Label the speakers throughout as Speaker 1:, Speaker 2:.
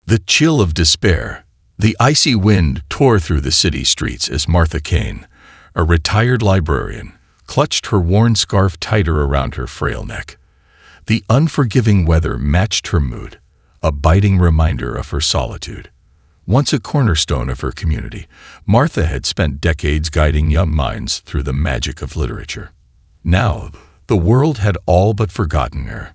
Speaker 1: The chill of despair. The icy wind tore through the city streets as Martha Kane, a retired librarian, clutched her worn scarf tighter around her frail neck. The unforgiving weather matched her mood, a biting reminder of her solitude. Once a cornerstone of her community, Martha had spent decades guiding young minds through the magic of literature. Now, the world had all but forgotten her.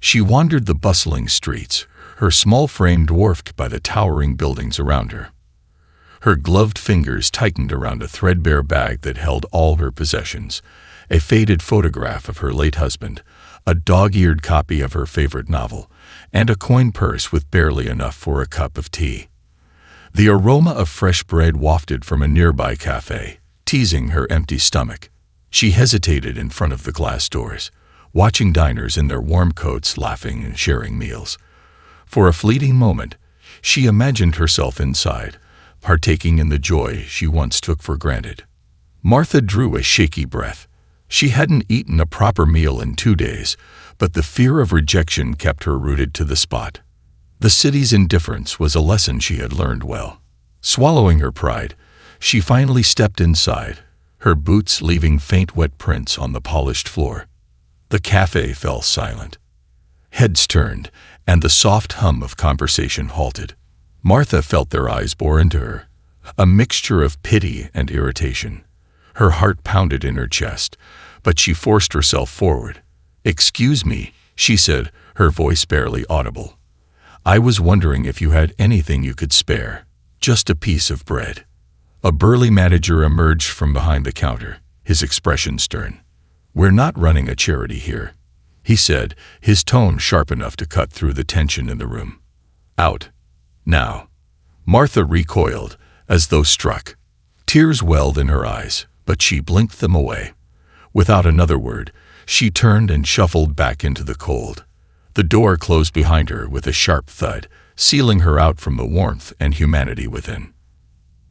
Speaker 1: She wandered the bustling streets, her small frame dwarfed by the towering buildings around her. Her gloved fingers tightened around a threadbare bag that held all her possessions, a faded photograph of her late husband, a dog-eared copy of her favorite novel, and a coin purse with barely enough for a cup of tea. The aroma of fresh bread wafted from a nearby cafe, teasing her empty stomach. She hesitated in front of the glass doors, watching diners in their warm coats laughing and sharing meals. For a fleeting moment, she imagined herself inside, partaking in the joy she once took for granted. Martha drew a shaky breath. She hadn't eaten a proper meal in 2 days, but the fear of rejection kept her rooted to the spot. The city's indifference was a lesson she had learned well. Swallowing her pride, she finally stepped inside, her boots leaving faint wet prints on the polished floor. The cafe fell silent. Heads turned, and the soft hum of conversation halted. Martha felt their eyes bore into her, a mixture of pity and irritation. Her heart pounded in her chest, but she forced herself forward. "Excuse me," she said, her voice barely audible. "I was wondering if you had anything you could spare. Just a piece of bread." A burly manager emerged from behind the counter, his expression stern. "We're not running a charity here," he said, his tone sharp enough to cut through the tension in the room. "Out. Now." Martha recoiled, as though struck. Tears welled in her eyes, but she blinked them away. Without another word, she turned and shuffled back into the cold. The door closed behind her with a sharp thud, sealing her out from the warmth and humanity within.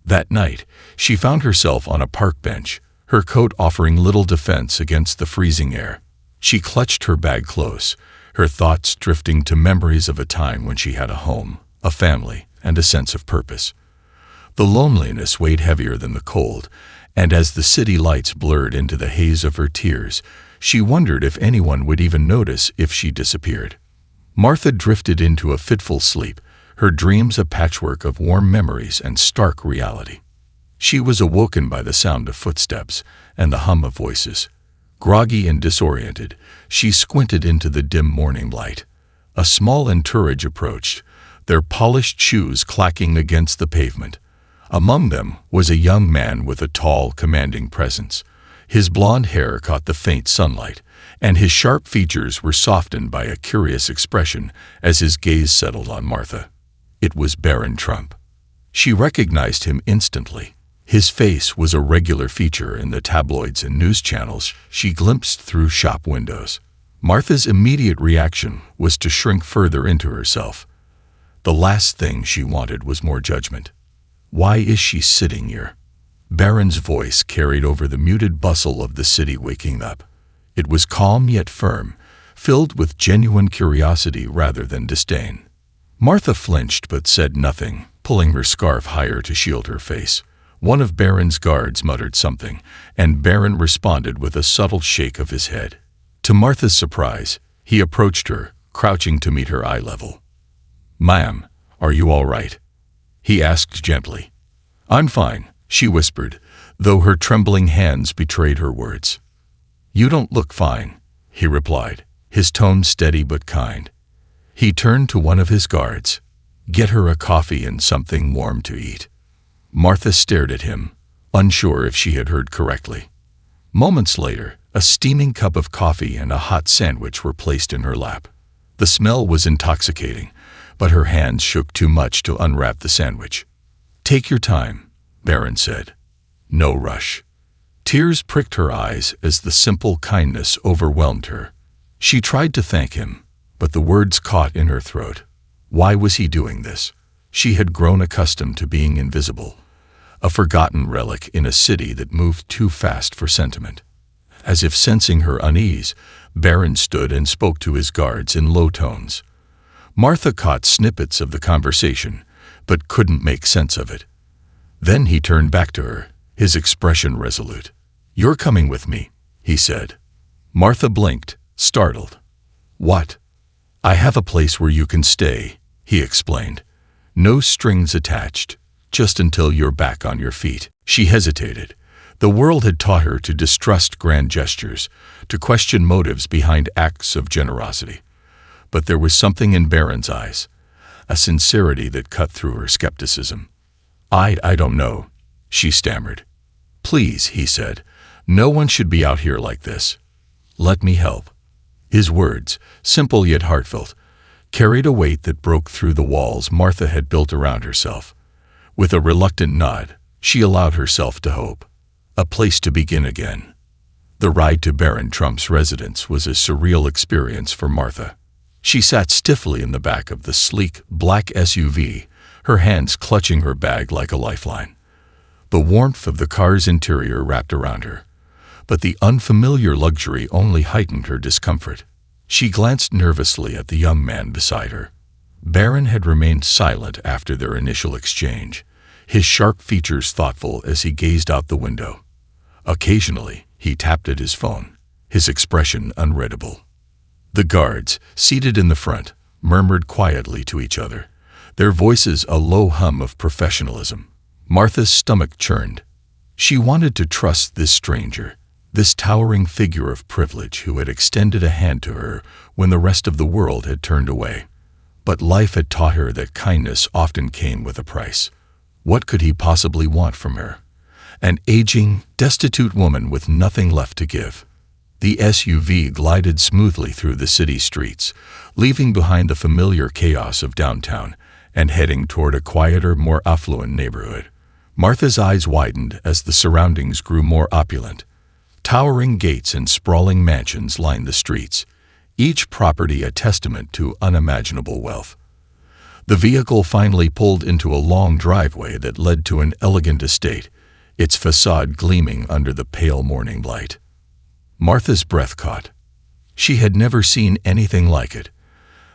Speaker 1: That night, she found herself on a park bench, her coat offering little defense against the freezing air. She clutched her bag close, her thoughts drifting to memories of a time when she had a home, a family, and a sense of purpose. The loneliness weighed heavier than the cold, and as the city lights blurred into the haze of her tears, she wondered if anyone would even notice if she disappeared. Martha drifted into a fitful sleep, her dreams a patchwork of warm memories and stark reality. She was awoken by the sound of footsteps and the hum of voices. Groggy and disoriented, she squinted into the dim morning light. A small entourage approached, their polished shoes clacking against the pavement. Among them was a young man with a tall, commanding presence. His blonde hair caught the faint sunlight, and his sharp features were softened by a curious expression as his gaze settled on Martha. It was Barron Trump. She recognized him instantly. His face was a regular feature in the tabloids and news channels she glimpsed through shop windows. Martha's immediate reaction was to shrink further into herself. The last thing she wanted was more judgment. "Why is she sitting here?" Barron's voice carried over the muted bustle of the city waking up. It was calm yet firm, filled with genuine curiosity rather than disdain. Martha flinched but said nothing, pulling her scarf higher to shield her face. One of Barron's guards muttered something, and Barron responded with a subtle shake of his head. To Martha's surprise, he approached her, crouching to meet her eye level. "Ma'am, are you all right?" he asked gently. "I'm fine," she whispered, though her trembling hands betrayed her words. "You don't look fine," he replied, his tone steady but kind. He turned to one of his guards. "Get her a coffee and something warm to eat." Martha stared at him, unsure if she had heard correctly. Moments later, a steaming cup of coffee and a hot sandwich were placed in her lap. The smell was intoxicating, but her hands shook too much to unwrap the sandwich. "Take your time," Barron said. "No rush." Tears pricked her eyes as the simple kindness overwhelmed her. She tried to thank him, but the words caught in her throat. Why was he doing this? She had grown accustomed to being invisible, a forgotten relic in a city that moved too fast for sentiment. As if sensing her unease, Barron stood and spoke to his guards in low tones. Martha caught snippets of the conversation, but couldn't make sense of it. Then he turned back to her, his expression resolute. "You're coming with me," he said. Martha blinked, startled. "What?" "I have a place where you can stay," he explained. "No strings attached, just until you're back on your feet." She hesitated. The world had taught her to distrust grand gestures, to question motives behind acts of generosity. But there was something in Barron's eyes, a sincerity that cut through her skepticism. I don't know," she stammered. "Please," he said, "no one should be out here like this. Let me help." His words, simple yet heartfelt, carried a weight that broke through the walls Martha had built around herself. With a reluctant nod, she allowed herself to hope. A place to begin again. The ride to Barron Trump's residence was a surreal experience for Martha. She sat stiffly in the back of the sleek, black SUV, her hands clutching her bag like a lifeline. The warmth of the car's interior wrapped around her, but the unfamiliar luxury only heightened her discomfort. She glanced nervously at the young man beside her. Barron had remained silent after their initial exchange, his sharp features thoughtful as he gazed out the window. Occasionally, he tapped at his phone, his expression unreadable. The guards, seated in the front, murmured quietly to each other, their voices a low hum of professionalism. Martha's stomach churned. She wanted to trust this stranger, this towering figure of privilege who had extended a hand to her when the rest of the world had turned away. But life had taught her that kindness often came with a price. What could he possibly want from her? An aging, destitute woman with nothing left to give. The SUV glided smoothly through the city streets, leaving behind the familiar chaos of downtown and heading toward a quieter, more affluent neighborhood. Martha's eyes widened as the surroundings grew more opulent. Towering gates and sprawling mansions lined the streets, each property a testament to unimaginable wealth. The vehicle finally pulled into a long driveway that led to an elegant estate, its facade gleaming under the pale morning light. Martha's breath caught. She had never seen anything like it.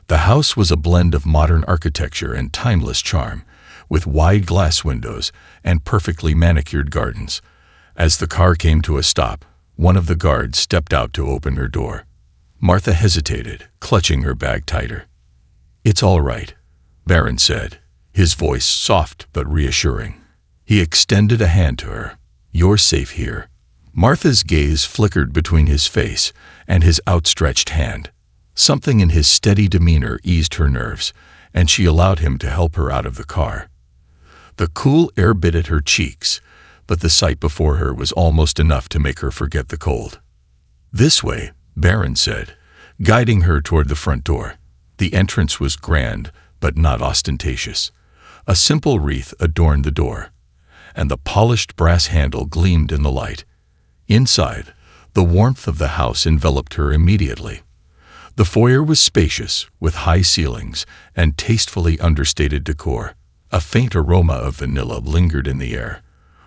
Speaker 1: The house was a blend of modern architecture and timeless charm, with wide glass windows and perfectly manicured gardens. As the car came to a stop, one of the guards stepped out to open her door. Martha hesitated, clutching her bag tighter. "It's all right," Barron said, his voice soft but reassuring. He extended a hand to her. "You're safe here." Martha's gaze flickered between his face and his outstretched hand. Something in his steady demeanor eased her nerves, and she allowed him to help her out of the car. The cool air bit at her cheeks, but the sight before her was almost enough to make her forget the cold. "This way," Barron said, guiding her toward the front door. The entrance was grand, but not ostentatious. A simple wreath adorned the door, and the polished brass handle gleamed in the light. Inside, the warmth of the house enveloped her immediately. The foyer was spacious, with high ceilings and tastefully understated decor. A faint aroma of vanilla lingered in the air,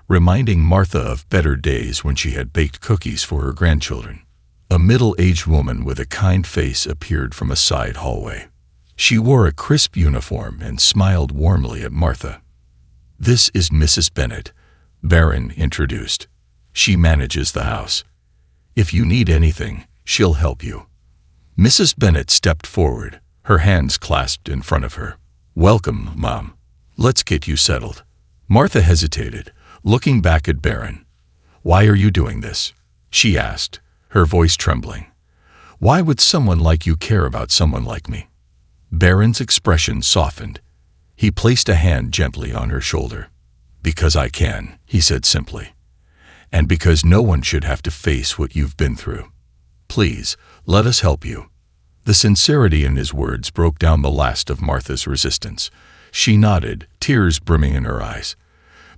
Speaker 1: reminding Martha of better days when she had baked cookies for her grandchildren. A middle-aged woman with a kind face appeared from a side hallway. She wore a crisp uniform and smiled warmly at Martha. "This is Mrs. Bennett," Barron introduced. "She manages the house. If you need anything, she'll help you." Mrs. Bennett stepped forward, her hands clasped in front of her. "Welcome, Mom. Let's get you settled." Martha hesitated, looking back at Barron. "Why are you doing this?" she asked, her voice trembling. "Why would someone like you care about someone like me?" Barron's expression softened. He placed a hand gently on her shoulder. "Because I can," he said simply. "And because no one should have to face what you've been through. Please, let us help you." The sincerity in his words broke down the last of Martha's resistance. She nodded, tears brimming in her eyes.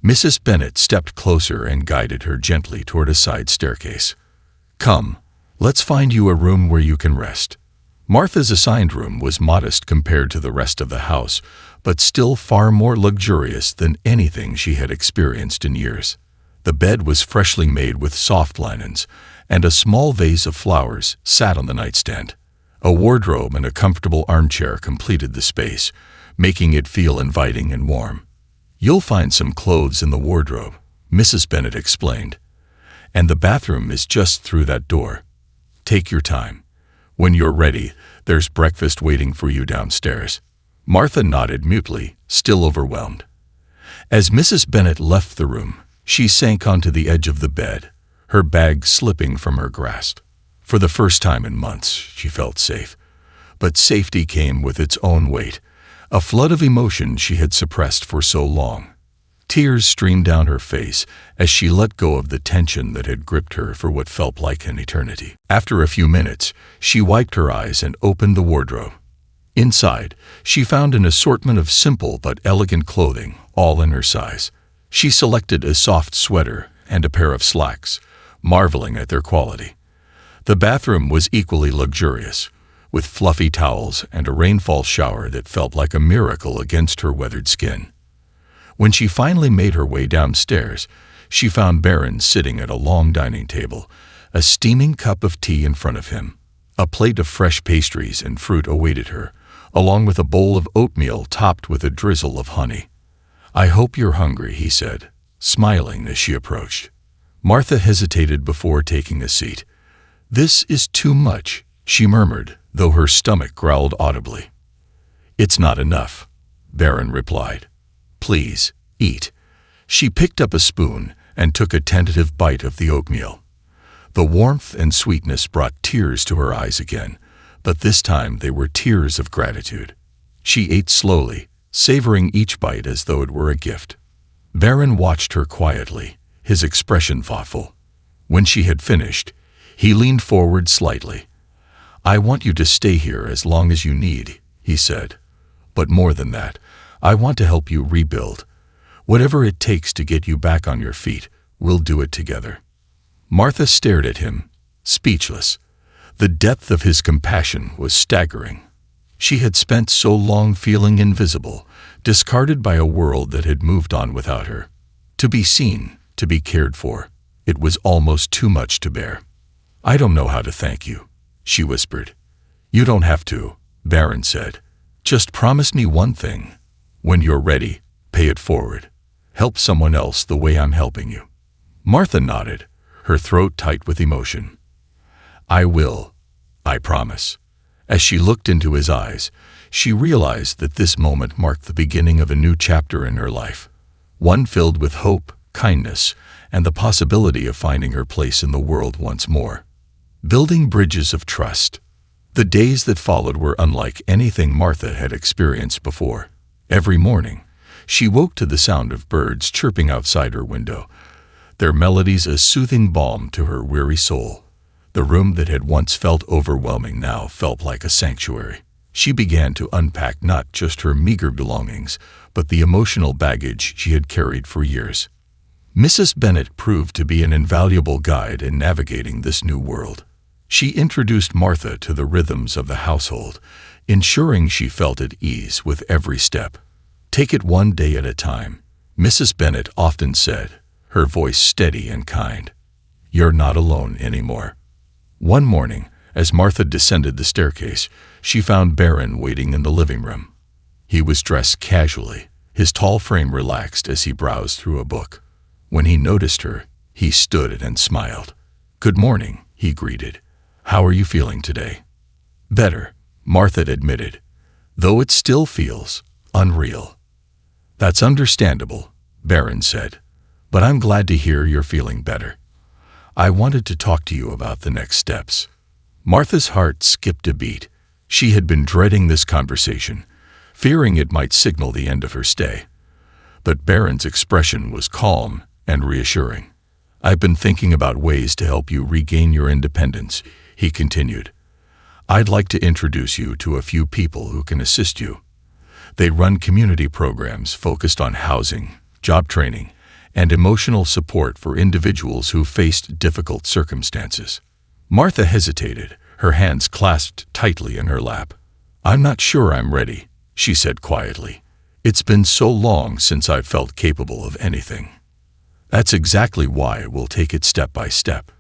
Speaker 1: Mrs. Bennett stepped closer and guided her gently toward a side staircase. "Come, let's find you a room where you can rest." Martha's assigned room was modest compared to the rest of the house, but still far more luxurious than anything she had experienced in years. The bed was freshly made with soft linens, and a small vase of flowers sat on the nightstand. A wardrobe and a comfortable armchair completed the space, making it feel inviting and warm. "You'll find some clothes in the wardrobe," Mrs. Bennet explained, "and the bathroom is just through that door. Take your time. When you're ready, there's breakfast waiting for you downstairs." Martha nodded mutely, still overwhelmed. As Mrs. Bennet left the room, she sank onto the edge of the bed, her bag slipping from her grasp. For the first time in months, she felt safe. But safety came with its own weight, a flood of emotion she had suppressed for so long. Tears streamed down her face as she let go of the tension that had gripped her for what felt like an eternity. After a few minutes, she wiped her eyes and opened the wardrobe. Inside, she found an assortment of simple but elegant clothing, all in her size. She selected a soft sweater and a pair of slacks, marveling at their quality. The bathroom was equally luxurious, with fluffy towels and a rainfall shower that felt like a miracle against her weathered skin. When she finally made her way downstairs, she found Barron sitting at a long dining table, a steaming cup of tea in front of him. A plate of fresh pastries and fruit awaited her, along with a bowl of oatmeal topped with a drizzle of honey. "I hope you're hungry," he said, smiling as she approached. Martha hesitated before taking a seat. "This is too much," she murmured, though her stomach growled audibly. "It's not enough," Barron replied. "Please, eat." She picked up a spoon and took a tentative bite of the oatmeal. The warmth and sweetness brought tears to her eyes again, but this time they were tears of gratitude. She ate slowly, savoring each bite as though it were a gift. Barron watched her quietly, his expression thoughtful. When she had finished, he leaned forward slightly. "I want you to stay here as long as you need," he said. "But more than that, I want to help you rebuild. Whatever it takes to get you back on your feet, we'll do it together." Martha stared at him, speechless. The depth of his compassion was staggering. She had spent so long feeling invisible, discarded by a world that had moved on without her. To be seen, to be cared for, it was almost too much to bear. "I don't know how to thank you," she whispered. "You don't have to," Barron said. "Just promise me one thing. When you're ready, pay it forward. Help someone else the way I'm helping you." Martha nodded, her throat tight with emotion. "I will. I promise." As she looked into his eyes, she realized that this moment marked the beginning of a new chapter in her life, one filled with hope, kindness, and the possibility of finding her place in the world once more. Building bridges of trust. The days that followed were unlike anything Martha had experienced before. Every morning, she woke to the sound of birds chirping outside her window, their melodies a soothing balm to her weary soul. The room that had once felt overwhelming now felt like a sanctuary. She began to unpack not just her meager belongings, but the emotional baggage she had carried for years. Mrs. Bennet proved to be an invaluable guide in navigating this new world. She introduced Martha to the rhythms of the household, ensuring she felt at ease with every step. "Take it one day at a time," Mrs. Bennet often said, her voice steady and kind. "You're not alone anymore." One morning, as Martha descended the staircase, she found Barron waiting in the living room. He was dressed casually, his tall frame relaxed as he browsed through a book. When he noticed her, he stood and smiled. "Good morning," he greeted. "How are you feeling today?" "Better," Martha admitted, "though it still feels unreal." "That's understandable," Barron said, "but I'm glad to hear you're feeling better. I wanted to talk to you about the next steps." Martha's heart skipped a beat. She had been dreading this conversation, fearing it might signal the end of her stay. But Barron's expression was calm and reassuring. "I've been thinking about ways to help you regain your independence," he continued. "I'd like to introduce you to a few people who can assist you. They run community programs focused on housing, job training, and emotional support for individuals who faced difficult circumstances." Martha hesitated, her hands clasped tightly in her lap. "I'm not sure I'm ready," she said quietly. "It's been so long since I've felt capable of anything." "That's exactly why we'll take it step by step,"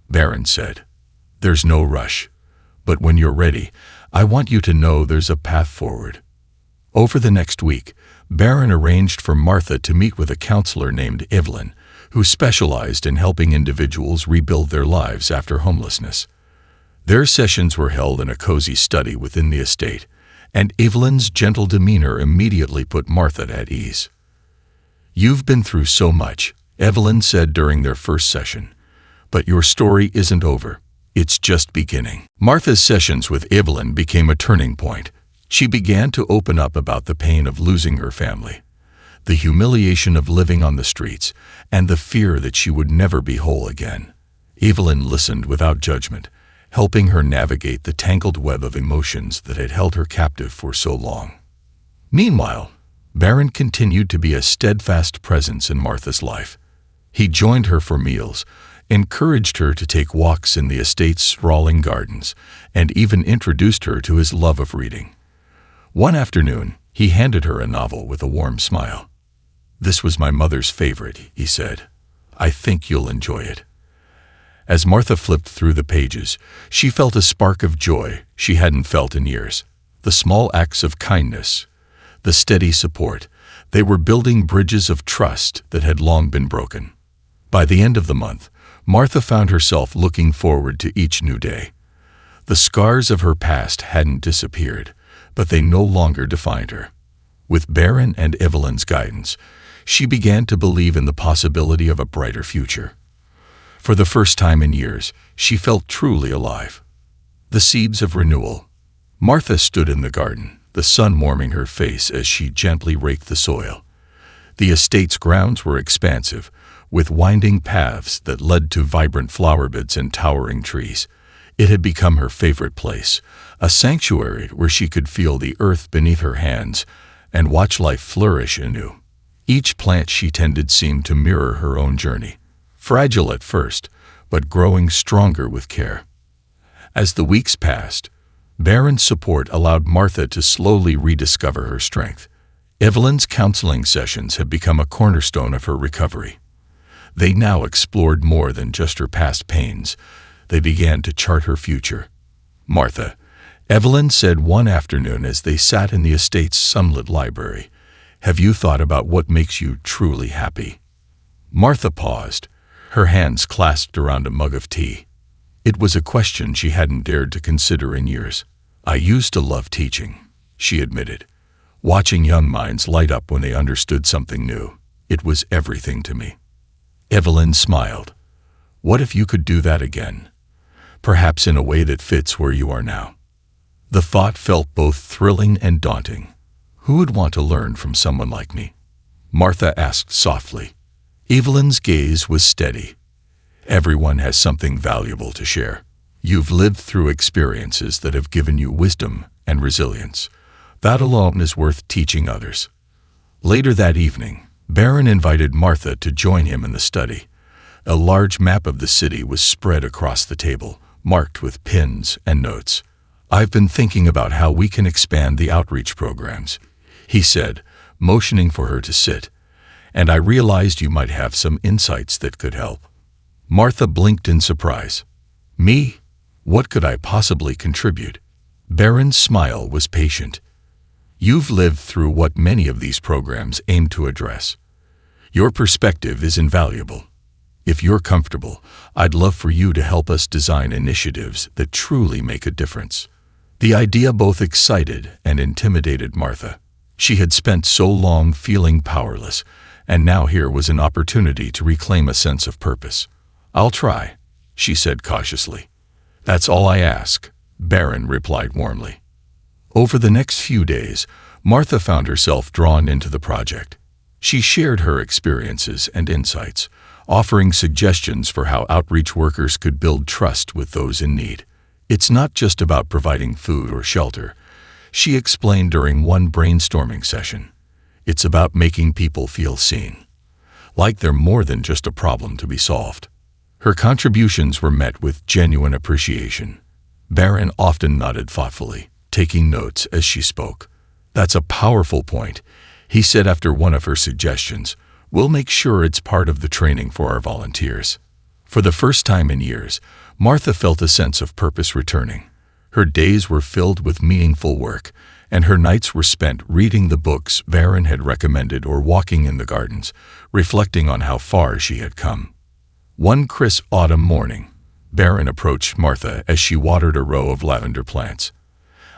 Speaker 1: Barron said. "There's no rush. But when you're ready, I want you to know there's a path forward." Over the next week, Barron arranged for Martha to meet with a counselor named Evelyn, who specialized in helping individuals rebuild their lives after homelessness. Their sessions were held in a cozy study within the estate, and Evelyn's gentle demeanor immediately put Martha at ease. "You've been through so much," Evelyn said during their first session, "but your story isn't over. It's just beginning." Martha's sessions with Evelyn became a turning point. She began to open up about the pain of losing her family, the humiliation of living on the streets, and the fear that she would never be whole again. Evelyn listened without judgment, helping her navigate the tangled web of emotions that had held her captive for so long. Meanwhile, Barron continued to be a steadfast presence in Martha's life. He joined her for meals, encouraged her to take walks in the estate's sprawling gardens, and even introduced her to his love of reading. One afternoon, he handed her a novel with a warm smile. "This was my mother's favorite," he said. "I think you'll enjoy it." As Martha flipped through the pages, she felt a spark of joy she hadn't felt in years. The small acts of kindness, the steady support, they were building bridges of trust that had long been broken. By the end of the month, Martha found herself looking forward to each new day. The scars of her past hadn't disappeared, but they no longer defined her. With Barron and Evelyn's guidance, she began to believe in the possibility of a brighter future. For the first time in years, she felt truly alive. The seeds of renewal. Martha stood in the garden, the sun warming her face as she gently raked the soil. The estate's grounds were expansive, with winding paths that led to vibrant flower beds and towering trees. It had become her favorite place, a sanctuary where she could feel the earth beneath her hands and watch life flourish anew. Each plant she tended seemed to mirror her own journey, fragile at first, but growing stronger with care. As the weeks passed, Barron's support allowed Martha to slowly rediscover her strength. Evelyn's counseling sessions had become a cornerstone of her recovery. They now explored more than just her past pains. They began to chart her future. "Martha," Evelyn said one afternoon as they sat in the estate's sunlit library, "have you thought about what makes you truly happy?" Martha paused, her hands clasped around a mug of tea. It was a question she hadn't dared to consider in years. "I used to love teaching," she admitted. "Watching young minds light up when they understood something new. It was everything to me." Evelyn smiled. "What if you could do that again? Perhaps in a way that fits where you are now." The thought felt both thrilling and daunting. "Who would want to learn from someone like me?" Martha asked softly. Evelyn's gaze was steady. "Everyone has something valuable to share. You've lived through experiences that have given you wisdom and resilience. That alone is worth teaching others." Later that evening, Barron invited Martha to join him in the study. A large map of the city was spread across the table, marked with pins and notes. "I've been thinking about how we can expand the outreach programs," he said, motioning for her to sit, "and I realized you might have some insights that could help." Martha blinked in surprise. "Me? What could I possibly contribute?" Barron's smile was patient. "You've lived through what many of these programs aim to address. Your perspective is invaluable. If you're comfortable, I'd love for you to help us design initiatives that truly make a difference." The idea both excited and intimidated Martha. She had spent so long feeling powerless, and now here was an opportunity to reclaim a sense of purpose. "I'll try," she said cautiously. "That's all I ask," Barron replied warmly. Over the next few days, Martha found herself drawn into the project. She shared her experiences and insights, offering suggestions for how outreach workers could build trust with those in need. "It's not just about providing food or shelter," she explained during one brainstorming session. "It's about making people feel seen, like they're more than just a problem to be solved." Her contributions were met with genuine appreciation. Barron often nodded thoughtfully, taking notes as she spoke. "That's a powerful point," he said after one of her suggestions. "We'll make sure it's part of the training for our volunteers." For the first time in years, Martha felt a sense of purpose returning. Her days were filled with meaningful work, and her nights were spent reading the books Barron had recommended or walking in the gardens, reflecting on how far she had come. One crisp autumn morning, Barron approached Martha as she watered a row of lavender plants.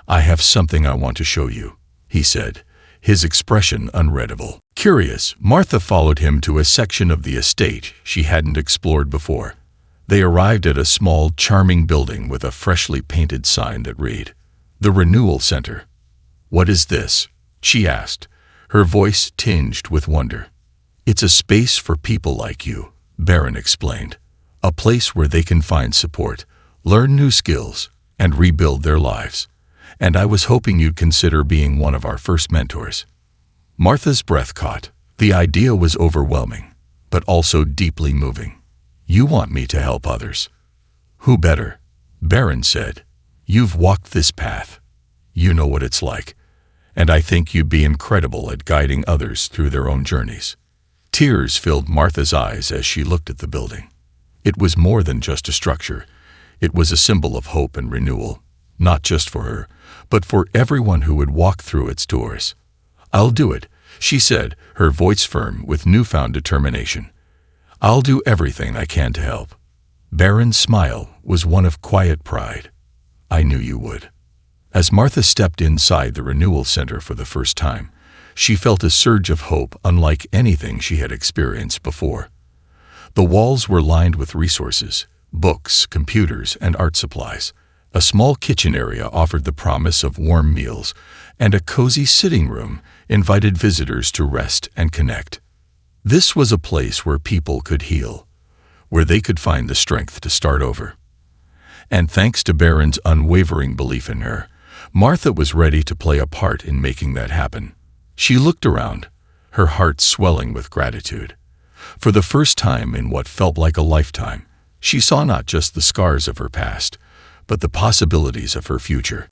Speaker 1: "I have something I want to show you," he said, his expression unreadable. Curious, Martha followed him to a section of the estate she hadn't explored before. They arrived at a small, charming building with a freshly painted sign that read, "The Renewal Center." "What is this?" she asked, her voice tinged with wonder. "It's a space for people like you," Barron explained. "A place where they can find support, learn new skills, and rebuild their lives. And I was hoping you'd consider being one of our first mentors." Martha's breath caught. The idea was overwhelming, but also deeply moving. "You want me to help others?" "Who better?" Barron said. "You've walked this path. You know what it's like. And I think you'd be incredible at guiding others through their own journeys." Tears filled Martha's eyes as she looked at the building. It was more than just a structure. It was a symbol of hope and renewal, not just for her, but for everyone who would walk through its doors. "I'll do it," she said, her voice firm with newfound determination. "I'll do everything I can to help." Barron's smile was one of quiet pride. "I knew you would." As Martha stepped inside the Renewal Center for the first time, she felt a surge of hope unlike anything she had experienced before. The walls were lined with resources, books, computers, and art supplies. A small kitchen area offered the promise of warm meals, and a cozy sitting room invited visitors to rest and connect. This was a place where people could heal, where they could find the strength to start over. And thanks to Barron's unwavering belief in her, Martha was ready to play a part in making that happen. She looked around, her heart swelling with gratitude. For the first time in what felt like a lifetime, she saw not just the scars of her past, but the possibilities of her future.